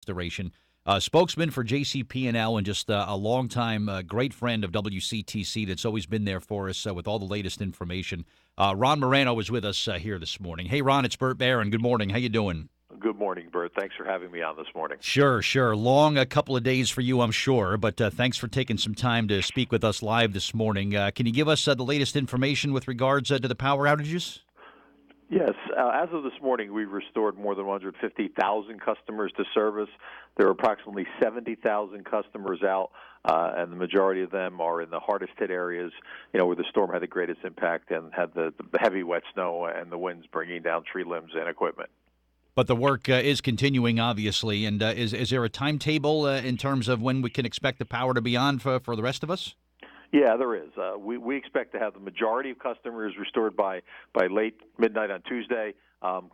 Restoration. Spokesman for JCP&L and just a longtime great friend of WCTC that's always been there for us with all the latest information. Ron Moreno is with us here this morning. Hey, Ron, it's Bert Barron. Good morning. How you doing? Good morning, Bert. Thanks for having me on this morning. Sure. Long a couple of days for you, I'm sure, but thanks for taking some time to speak with us live this morning. Can you give us the latest information with regards to the power outages? Yes. As of this morning, we've restored more than 150,000 customers to service. There are approximately 70,000 customers out, and the majority of them are in the hardest hit areas, where the storm had the greatest impact and had the heavy wet snow and the winds bringing down tree limbs and equipment. But the work is continuing, obviously, and is there a timetable in terms of when we can expect the power to be on for the rest of us? Yeah, there is. We expect to have the majority of customers restored by late midnight on Tuesday.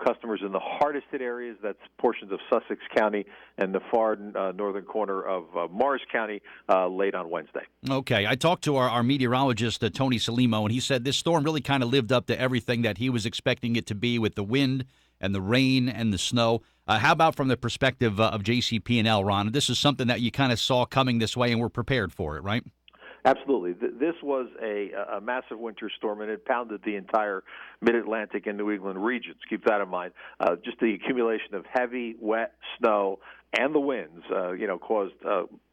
Customers in the hardest hit areas, that's portions of Sussex County and the far northern corner of Morris County, late on Wednesday. Okay. I talked to our meteorologist, Tony Salimo, and he said this storm really kind of lived up to everything that he was expecting it to be with the wind and the rain and the snow. How about from the perspective of JCP&L, Ron? This is something that you kind of saw coming this way and were prepared for it, right? Absolutely. This was a massive winter storm, and it pounded the entire Mid-Atlantic and New England regions. Keep that in mind. Just the accumulation of heavy, wet snow and the winds, caused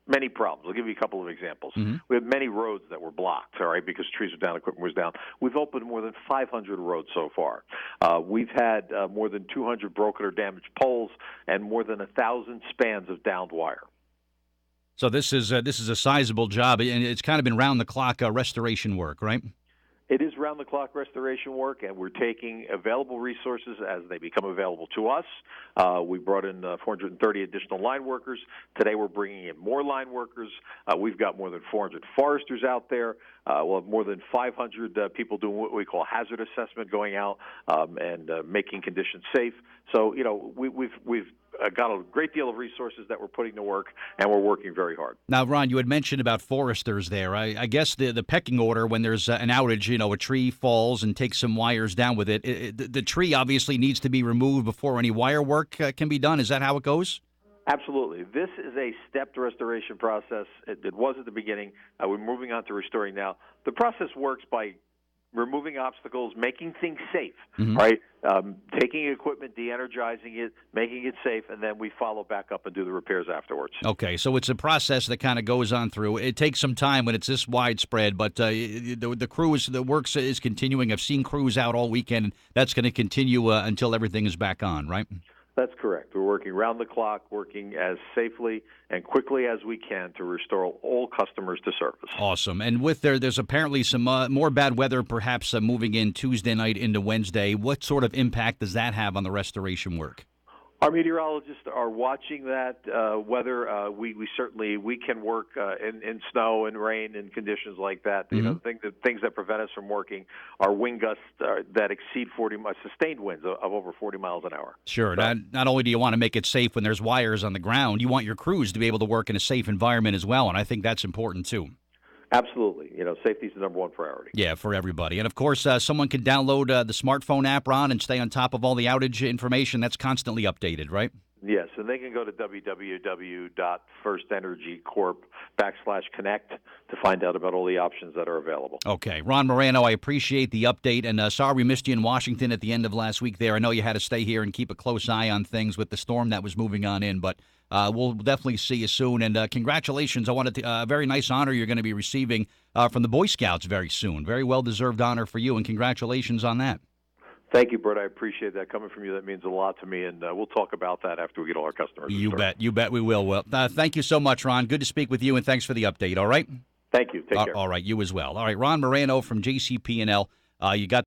many problems. I'll give you a couple of examples. Mm-hmm. We had many roads that were blocked, all right, because trees were down, equipment was down. We've opened more than 500 roads so far. We've had more than 200 broken or damaged poles and more than 1,000 spans of downed wire. So this is a sizable job, and it's kind of been round-the-clock restoration work, right? It is round-the-clock restoration work, and we're taking available resources as they become available to us. We brought in 430 additional line workers. Today we're bringing in more line workers. We've got more than 400 foresters out there. We'll have more than 500 people doing what we call hazard assessment, going out and making conditions safe. So, we've got a great deal of resources that we're putting to work, and we're working very hard. Now, Ron, you had mentioned about foresters there. I guess the pecking order when there's an outage, a tree falls and takes some wires down with it. The tree obviously needs to be removed before any wire work can be done. Is that how it goes? Absolutely. This is a stepped restoration process. It was at the beginning. We're moving on to restoring now. The process works by removing obstacles, making things safe, mm-hmm. right? Taking equipment, de-energizing it, making it safe, and then we follow back up and do the repairs afterwards. Okay, so it's a process that kind of goes on through. It takes some time when it's this widespread, but the crew the work is continuing. I've seen crews out all weekend, and that's going to continue until everything is back on, right? That's correct. We're working round the clock, working as safely and quickly as we can to restore all customers to service. Awesome. And with there's apparently some more bad weather, perhaps moving in Tuesday night into Wednesday. What sort of impact does that have on the restoration work? Our meteorologists are watching that weather. We can work in snow and rain and conditions like that. Mm-hmm. Things that prevent us from working are wind gusts that exceed sustained winds of over 40 miles an hour. Sure. So, not only do you want to make it safe when there's wires on the ground, you want your crews to be able to work in a safe environment as well, and I think that's important too. Absolutely. Safety is the number one priority. Yeah, for everybody. And, of course, someone can download the smartphone app, Ron, and stay on top of all the outage information. That's constantly updated, right? Yes, and they can go to www.firstenergycorp.com/connect to find out about all the options that are available. Okay. Ron Moreno, I appreciate the update, and sorry we missed you in Washington at the end of last week there. I know you had to stay here and keep a close eye on things with the storm that was moving on in, but we'll definitely see you soon. And congratulations. I wanted a very nice honor you're going to be receiving from the Boy Scouts very soon. Very well-deserved honor for you, and congratulations on that. Thank you, Bert. I appreciate that. Coming from you, that means a lot to me, and we'll talk about that after we get all our customers. You bet we will. Well, thank you so much, Ron. Good to speak with you, and thanks for the update, all right? Thank you. Take care. All right, you as well. All right, Ron Moreno from JCP&L. You got